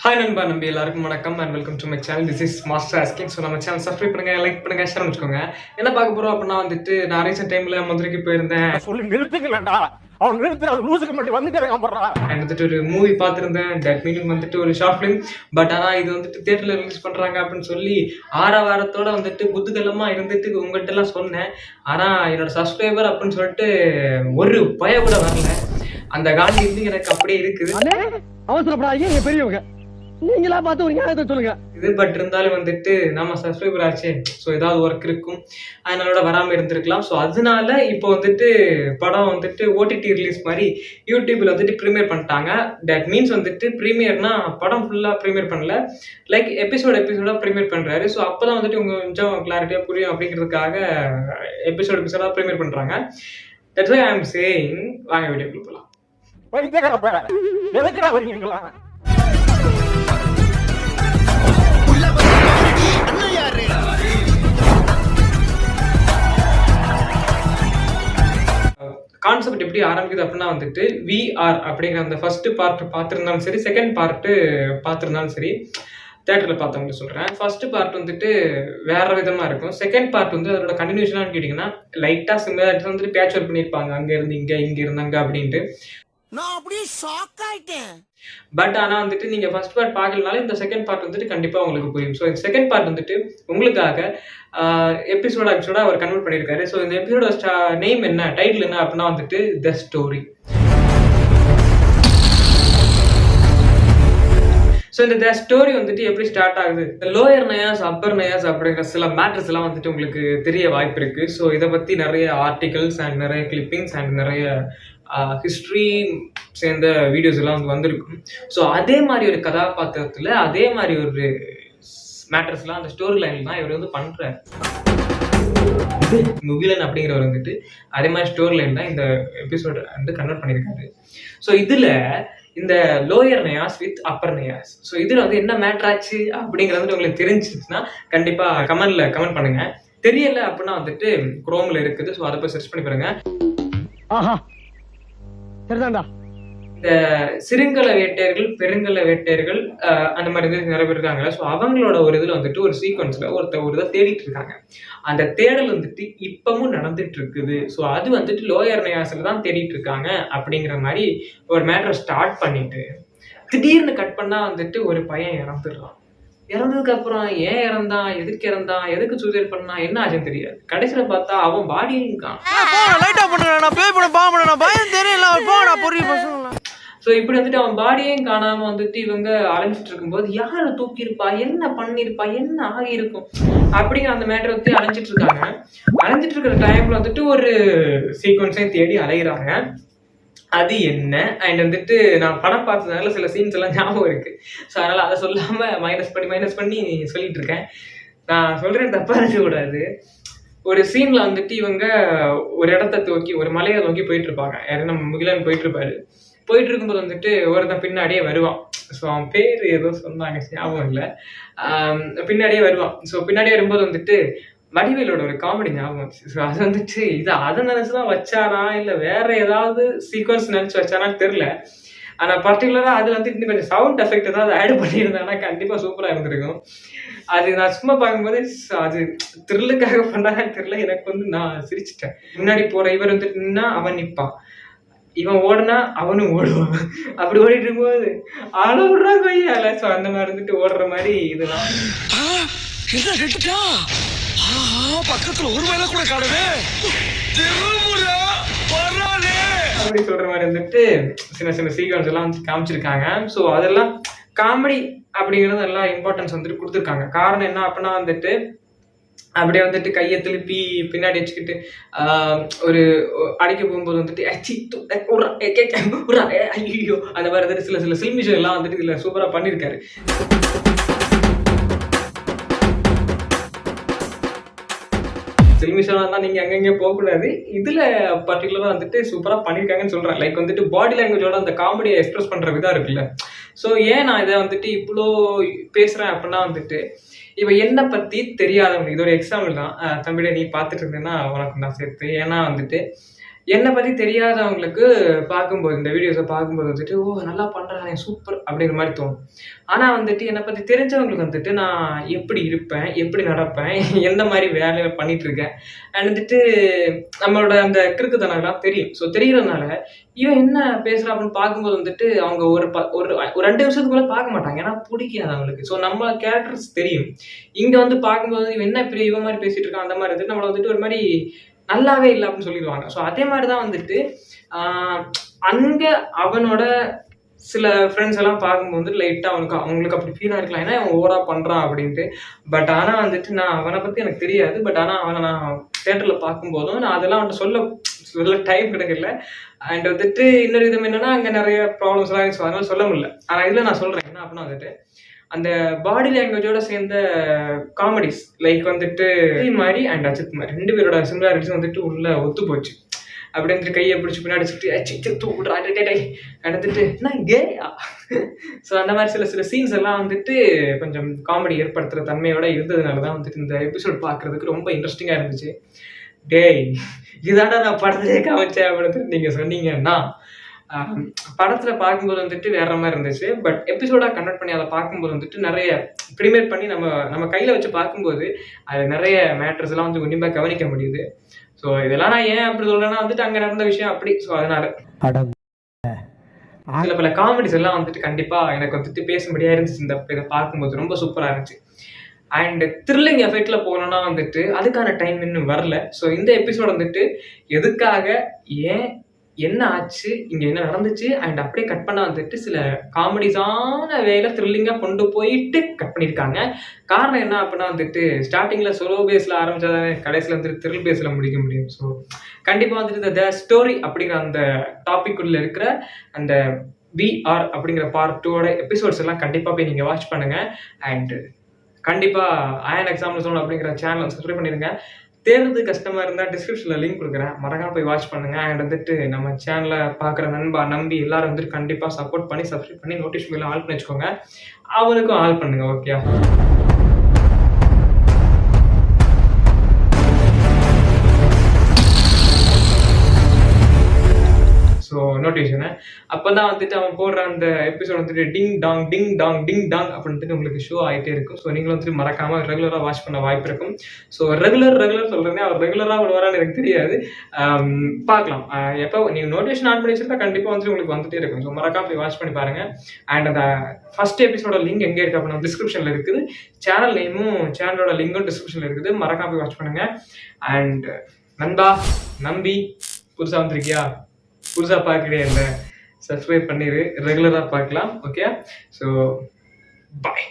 Hi நண்பா நம்பி எல்லாருக்கும் வணக்கம் and welcome to my channel. This is master asking. So நம்ம சேனல் சப்ஸ்கிரைப் பண்ணுங்க, லைக் பண்ணுங்க, ஷேர் வச்சுக்கோங்க. என்ன பார்க்க போறோம் அப்படின்னா வந்துட்டு நான் ரீசெண்ட் டைம்ல மதுரைக்கு போயிருந்தேன். சொல்லி நிறுத்துங்களா அவன் நிறுத்துற லூசுக்கு மட்டும் வந்துட்டு ஒரு மூவி பார்த்துருந்தேன். தட் மீனிங் வந்துட்டு ஒரு ஷார்ட் ஃபிலிம். பட் ஆனால் இது வந்துட்டு தியேட்டர்ல ரிலீஸ் பண்றாங்க அப்படின்னு சொல்லி வாரத்தோட வந்துட்டு குதூகலமா இருந்துட்டு உங்கள்கிட்ட எல்லாம் சொன்னேன். ஆனா என்னோட சப்ஸ்கிரைபர் அப்படின்னு சொல்லிட்டு ஒரு பய கூட வரல. அந்த காண்டி வந்து எனக்கு அப்படியே இருக்குது. அவசரப்படாதீங்க, பெரியவங்க நீங்களா பார்த்து ஒரு ஞானத்தை சொல்லுங்க. இது பட் இருந்தாலும் வந்துட்டு நம்ம சப்ஸ்கிரைபர் ஆச்சு, ஸோ ஏதாவது ஒர்க் இருக்கும், அதனால வராமல் இருந்திருக்கலாம். ஸோ அதனால இப்போ வந்துட்டு படம் வந்துட்டு ஓடிடி ரிலீஸ் மாதிரி யூடியூப்ல வந்துட்டு ப்ரீமியர் பண்ணிட்டாங்க. தட் மீன்ஸ் வந்துட்டு ப்ரீமியர்னா படம் ஃபுல்லாக ப்ரீமியர் பண்ணல, லைக் எபிசோடா ப்ரீமியர் பண்றாரு. ஸோ அப்போதான் வந்துட்டு உங்க கொஞ்சம் கிளாரிட்டியாக புரியும் அப்படிங்கிறதுக்காக எபிசோடா ப்ரீமியர் பண்றாங்க. That's why I am saying வாங்க வீடியோக்குள்ள போகலாம். கான்செப்ட் எப்படி ஆரம்பிக்குது அப்படின்னா வந்துட்டு VR அப்படிங்கிற அந்த ஃபர்ஸ்ட் பார்ட் பார்த்துருந்தாலும் சரி, செகண்ட் பார்ட்டு பார்த்துருந்தாலும் சரி, தேட்டரில் பார்த்தவங்க சொல்கிறேன். ஃபர்ஸ்ட் பார்ட் வந்துட்டு வேற விதமாக இருக்கும். செகண்ட் பார்ட் வந்து அதோட கண்டினியூஷனான்னு கேட்டிங்கன்னா லைட்டாக சிமிலாரிட்டிஸ் வந்துட்டு பேட்ச் ஒர்க் பண்ணியிருப்பாங்க. அங்கே இருந்து இங்கே இருந்தாங்க அப்படின்ட்டு. நான் அப்படியே ஷாக் ஆயிட்டேன். பட் ஆனால் வந்துட்டு நீங்கள் ஃபர்ஸ்ட் பார்ட் பார்க்கலனாலும் இந்த செகண்ட் பார்ட் வந்துட்டு கண்டிப்பாக உங்களுக்கு புரியும். ஸோ இந்த செகண்ட் பார்ட் வந்துட்டு உங்களுக்காக எபிசோடா அவர் கன்வெர்ட் பண்ணியிருக்காரு. ஸோ இந்த எபிசோட நேம் என்ன, டைட்டில் என்ன அப்படின்னா வந்துட்டு த ஸ்டோரி. ஸோ இந்த ஸ்டோரி வந்துட்டு எப்படி ஸ்டார்ட் ஆகுது, லோயர் நயாஸ் அப்பர் நயாஸ் அப்படிங்கிற சில மேட்டர்ஸ் எல்லாம் வந்துட்டு உங்களுக்கு தெரிய வாய்ப்பு இருக்கு. ஸோ இதை பற்றி நிறைய ஆர்டிகல்ஸ் அண்ட் நிறைய கிளிப்பிங்ஸ் அண்ட் நிறைய ஹிஸ்ட்ரி சேர்ந்த வீடியோஸ் எல்லாம் வந்திருக்கும். ஸோ அதே மாதிரி ஒரு கதாபாத்திரத்தில் அதே மாதிரி ஒரு மேட்டர்ஸ்லாம் அந்த ஸ்டோரி லைன் தான் இவர் வந்து பண்றாரு. முகிலன் அப்படிங்கிறவர் வந்துட்டு அதே மாதிரி ஸ்டோரி லைன் தான் இந்த எபிசோட் வந்து கன்வெர்ட் பண்ணியிருக்காரு. ஸோ இதுல இந்த லோயர் நயாஸ் வித் அப்பர் நயாஸ், ஸோ இதுல வந்து என்ன மேட்டர் ஆச்சு அப்படிங்கிறது உங்களுக்கு தெரிஞ்சிச்சுன்னா கண்டிப்பா கமெண்ட் பண்ணுங்க. தெரியல அப்படின்னா வந்துட்டு குரோம்ல இருக்குது, ஸோ அதை போய் சர்ச் பண்ணி பாருங்க. இந்த சிறுங்கல வேட்டையர்கள், பெருங்கல வேட்டையர்கள் அந்த மாதிரி வந்து நிறைய பேர் இருக்காங்க. ஸோ அவங்களோட ஒரு இதுல வந்துட்டு ஒரு சீக்வன்ஸ்ல ஒரு இதை தேடிட்டு இருக்காங்க. அந்த தேடல் வந்துட்டு இப்பவும் நடந்துட்டு இருக்குது. ஸோ அது வந்துட்டு லோயர் நயாஸ்ல தான் தேடிட்டு இருக்காங்க அப்படிங்கிற மாதிரி ஒரு மேட்டரை ஸ்டார்ட் பண்ணிட்டு திடீர்னு கட் பண்ணா வந்துட்டு ஒரு பையன் இறந்துடுறான். இறந்ததுக்கு அப்புறம் ஏன் இறந்தான், எதுக்கு சூசைட் பண்ணா, என்ன ஆச்சுன்னு தெரியாது. கடைசியில பார்த்தா அவன் பாடியும் ஸோ இப்படி வந்துட்டு அவன் பாடியும் காணாம வந்துட்டு இவங்க அலைஞ்சிட்டு இருக்கும்போது யாரை தூக்கியிருப்பா, என்ன பண்ணிருப்பா, என்ன ஆகியிருக்கும் அப்படிங்கிற அந்த மேட்டரை வந்து அலைஞ்சிட்டு இருக்காங்க. அலைஞ்சிட்டு இருக்கிற டைம்ல வந்துட்டு ஒரு சீக்வன்ஸையும் தேடி அலைகிறாங்க. அது என்ன அண்ட் வந்துட்டு நான் படம் பார்த்ததுனால சில சீன்ஸ் எல்லாம் ஞாபகம் இருக்கு. ஸோ அதனால அதை சொல்லாம மைனஸ் பண்ணி சொல்லிட்டு இருக்கேன். நான் சொல்றேன் தப்பா இருக்கக்கூடாது. ஒரு சீன்ல வந்துட்டு இவங்க ஒரு இடத்த நோக்கி, ஒரு மலையை நோக்கி போயிட்டு இருப்பாங்க. யாரும் நம்ம முகிலன் போயிட்டு இருப்பாரு. போயிட்டு இருக்கும்போது வந்துட்டு ஒருத்தன் பின்னாடியே வருவான். ஸோ அவன் பேர் ஏதோ சொன்னாங்க, ஞாபகம் இல்லை. பின்னாடியே வருவான். ஸோ பின்னாடியே வரும்போது வந்துட்டு வடிவேலோட ஒரு காமெடி ஞாபகம் வந்துச்சு. ஸோ அது வந்துட்டு அதை நினைச்சுதான் வச்சானா இல்லை வேற ஏதாவது சீக்வன்ஸ் நினைச்சு வச்சானான்னு தெரியல. ஆனா பர்டிகுலரா அது வந்து இன்னும் கொஞ்சம் சவுண்ட் எஃபெக்ட் ஏதாவது ஆட் பண்ணியிருந்தானா கண்டிப்பா சூப்பரா இருந்திருக்கும். அது நான் சும்மா பார்க்கும்போது அது த்ரில்லுக்காக பண்ணாங்கன்னு தெரியல, எனக்கு வந்து நான் சிரிச்சிட்டேன். முன்னாடி போற இவர் வந்துட்டு நின்னா அவன் நிற்பான், இவன் ஓடுனா அவனும் ஓடுவான். அப்படி ஓடிட்டு இருக்கும்போது அளவுடுறா கொய்யால. ஸோ அந்த மாதிரி வந்துட்டு ஓடுற மாதிரி இதெல்லாம் பக்கத்துல ஒரு வேலை கூட காணவே அப்படி சொல்ற மாதிரி வந்துட்டு சின்ன சீக்வன்ஸ் எல்லாம் வந்து காமிச்சிருக்காங்க. ஸோ அதெல்லாம் காமெடி அப்படிங்கிறது எல்லாம் இம்பார்ட்டன்ஸ் வந்துட்டு கொடுத்துருக்காங்க. காரணம் என்ன அப்படின்னா வந்துட்டு அப்படியே வந்துட்டு கையை திருப்பி பின்னாடி வச்சுக்கிட்டு ஒரு அடிக்க போகும்போது வந்துட்டு ஐயோ அந்த மாதிரி வந்துட்டு சில சில்மிஷம் எல்லாம் வந்துட்டு இதுல சூப்பரா பண்ணியிருக்காரு. சில்மிஷனா நீங்க அங்கங்கே போகக்கூடாது. இதுல பர்டிகுலரா வந்துட்டு சூப்பரா பண்ணியிருக்காங்கன்னு சொல்றேன். லைக் வந்துட்டு பாடி லாங்குவேஜோட அந்த காமெடியை எக்ஸ்பிரஸ் பண்ற விதம் இருக்குல்ல. ஸோ ஏன் நான் இதை வந்துட்டு இவ்வளோ பேசுறேன் அப்படின்னா வந்துட்டு இப்போ என்னை பத்தி தெரியாதவங்க, இது ஒரு எக்ஸாம்பிள் தான். தம்பிட நீ பார்த்துட்டு இருந்தேன்னா உனக்கு நான் சேர்த்து. ஏன்னா வந்துட்டு என்னை பற்றி தெரியாதவங்களுக்கு பார்க்கும்போது இந்த வீடியோஸை பார்க்கும்போது வந்துட்டு ஓ நல்லா பண்ணுறானே சூப்பர் அப்படிங்கிற மாதிரி தோணும். ஆனால் வந்துட்டு என்னை பற்றி தெரிஞ்சவங்களுக்கு வந்துட்டு நான் எப்படி இருப்பேன், எப்படி நடப்பேன், எந்த மாதிரி வேலையை பண்ணிட்டு இருக்கேன் அண்ட் வந்துட்டு நம்மளோட அந்த கிறுக்குத்தனம்லாம் தெரியும். ஸோ தெரியறதுனால இவன் என்ன பேசுகிறா அப்படின்னு பார்க்கும்போது வந்துட்டு அவங்க ஒரு 2 நிமிஷத்துக்குள்ள பார்க்க மாட்டாங்க, ஏன்னா பிடிக்காது அவங்களுக்கு. ஸோ நம்ம கேரக்டர்ஸ் தெரியும். இங்கே வந்து பார்க்கும்போது இவன் என்ன இப்படி இவன் மாதிரி பேசிட்டு இருக்கான் அந்த மாதிரி வந்துட்டு நம்மளை வந்துட்டு ஒரு மாதிரி நல்லாவே இல்லை அப்படின்னு சொல்லிடுவாங்க. ஸோ அதே மாதிரி தான் வந்துட்டு அங்கே அவனோட சில ஃப்ரெண்ட்ஸ் எல்லாம் பார்க்கும்போது லைட்டாக அவங்களுக்கு அப்படி ஃபீலாக இருக்கலாம், ஏன்னா அவன் ஓவராக பண்ணுறான் அப்படின்ட்டு. பட் ஆனால் வந்துட்டு நான் அவனை பற்றி எனக்கு தெரியாது. பட் ஆனால் அவனை நான் தேட்டரில் பார்க்கும்போதும் நான் அதெல்லாம் அவன்கிட்ட சொல்ல டைம் கிடைக்கல. அண்ட் வந்துட்டு இன்னொரு விதம் என்னன்னா அங்கே நிறைய ப்ராப்ளம்ஸ்லாம் இருந்துச்சு, அதனால சொல்ல முடியல. ஆனால் இதில் நான் சொல்கிறேன் என்ன அப்படின்னா வந்துட்டு அந்த பாடி லாங்குவேஜோட சேர்ந்த காமெடிஸ் லைக் வந்துட்டு மாதிரி அண்ட் அஜித் மாதிரி 2 பேரோட சிமிலாரிட்டிஸ் வந்துட்டு உள்ள ஒத்து போச்சு. அப்படி வந்துட்டு கையை பிடிச்சி பின்னாடி சுற்றி தூக்குறா எடுத்துட்டு நான் கேயா. ஸோ அந்த மாதிரி சில சீன்ஸ் எல்லாம் வந்துட்டு கொஞ்சம் காமெடி ஏற்படுத்துகிற தன்மையோட இருந்ததுனால தான் வந்துட்டு இந்த எபிசோட் பார்க்குறதுக்கு ரொம்ப இன்ட்ரெஸ்டிங்காக இருந்துச்சு. டேய் இதாடா நான் படத்திலே காமிச்சேன் அப்படின்னு நீங்கள் சொன்னீங்கன்னா படத்தில் பார்க்கும்போது வந்துட்டு வேற மாதிரி இருந்துச்சு. பட் எபிசோடாக கன்வெர்ட் பண்ணி அதை பார்க்கும்போது வந்துட்டு நிறைய ப்ரீமியர் பண்ணி நம்ம கையில் வச்சு பார்க்கும்போது அது நிறைய மேட்டர்ஸ் எல்லாம் வந்து உன்னிப்பாக கவனிக்க முடியுது. ஸோ இதெல்லாம் நான் ஏன் அப்படி சொல்கிறேன்னா வந்துட்டு அங்கே நடந்த விஷயம் அப்படி. ஸோ அதனால சில பல காமெடிஸ் எல்லாம் வந்துட்டு கண்டிப்பாக எனக்கு வந்துட்டு பேசும்படியாக இருந்துச்சு. இதை பார்க்கும்போது ரொம்ப சூப்பராக இருந்துச்சு. அண்ட் த்ரில்லிங் எஃபெக்டில் போனோன்னா வந்துட்டு அதுக்கான டைம் இன்னும் வரல. ஸோ இந்த எபிசோட் வந்துட்டு எதுக்காக, ஏன், என்ன ஆச்சு, இங்கே என்ன நடந்துச்சு அண்ட் அப்படியே கட் பண்ண வந்துட்டு சில காமெடிஸான வேலை த்ரில்லிங்காக கொண்டு போயிட்டு கட் பண்ணியிருக்காங்க. காரணம் என்ன அப்படின்னா வந்துட்டு ஸ்டார்டிங்கில் சொலோ பேஸில் ஆரம்பித்தாதானே கடைசியில் வந்துட்டு த்ரில் பேஸில் முடிக்க முடியும். ஸோ கண்டிப்பாக வந்துட்டு த ஸ்டோரி அப்படிங்கிற அந்த டாபிக் உள்ள இருக்கிற அந்த VR அப்படிங்கிற பார்ட் 2ஓட எபிசோட்ஸ் எல்லாம் கண்டிப்பாக போய் நீங்கள் வாட்ச் பண்ணுங்கள். அண்ட் கண்டிப்பாக அயன் எக்ஸாம்பிள் ஜோன் அப்படிங்கிற சேனலை சப்ஸ்கிரைப் பண்ணிடுங்க. தேடுறது கஷ்டமாக இருந்தால் டிஸ்கிரிப்ஷனில் லிங்க் கொடுக்குறேன், மறக்காம போய் வாட்ச் பண்ணுங்கள். அண்ட் வந்துட்டு நம்ம சேனலை பார்க்குற நம்பி எல்லாரும் வந்துட்டு கண்டிப்பாக சப்போர்ட் பண்ணி சப்ஸ்கிரைப் பண்ணி நோட்டிஃபிகேஷன் ஆல் பண்ணி வச்சுக்கோங்க. அவனுக்கும் ஆல் பண்ணுங்க. ஓகே. ஸோ நோட்டிஃபிகேஷனு அப்போ தான் வந்துட்டு அவன் போடுற அந்த எபிசோட் வந்துட்டு டிங் டாங் அப்படின்ட்டு உங்களுக்கு ஷோ ஆகிட்டே இருக்கும். ஸோ நீங்களும் வந்துட்டு மறக்காமல் ரெகுலராக வாட்ச் பண்ண வாய்ப்பு இருக்கும். ஸோ ரெகுலர் சொல்கிறேன்னே அவர் ரெகுலராக வருவாரான்னு எனக்கு தெரியாது, பார்க்கலாம். எப்போ நீங்கள் நோட்டிஃபிகேஷன் ஆன் பண்ணி வச்சுருந்தா கண்டிப்பாக வந்துட்டு உங்களுக்கு வந்துட்டே இருக்கும். ஸோ மறக்காம போய் வாட்ச் பண்ணி பாருங்கள். அண்ட் அந்த ஃபர்ஸ்ட் எபிசோட லிங்க் எங்கே இருக்குது அப்படின்னா டிஸ்கிரிப்ஷனில் இருக்குது. சேனல் நேமும் சேனலோட லிங்கும் டிஸ்கிரிப்ஷனில் இருக்குது, மறக்காம போய் வாட்ச் பண்ணுங்கள். அண்ட் நம்பி புதுசாக வந்துருக்கியா, புதுசாக பார்க்குறேன் இல்லை, சப்ஸ்கிரைப் பண்ணிடு, ரெகுலராக பார்க்கலாம். ஓகே. So bye.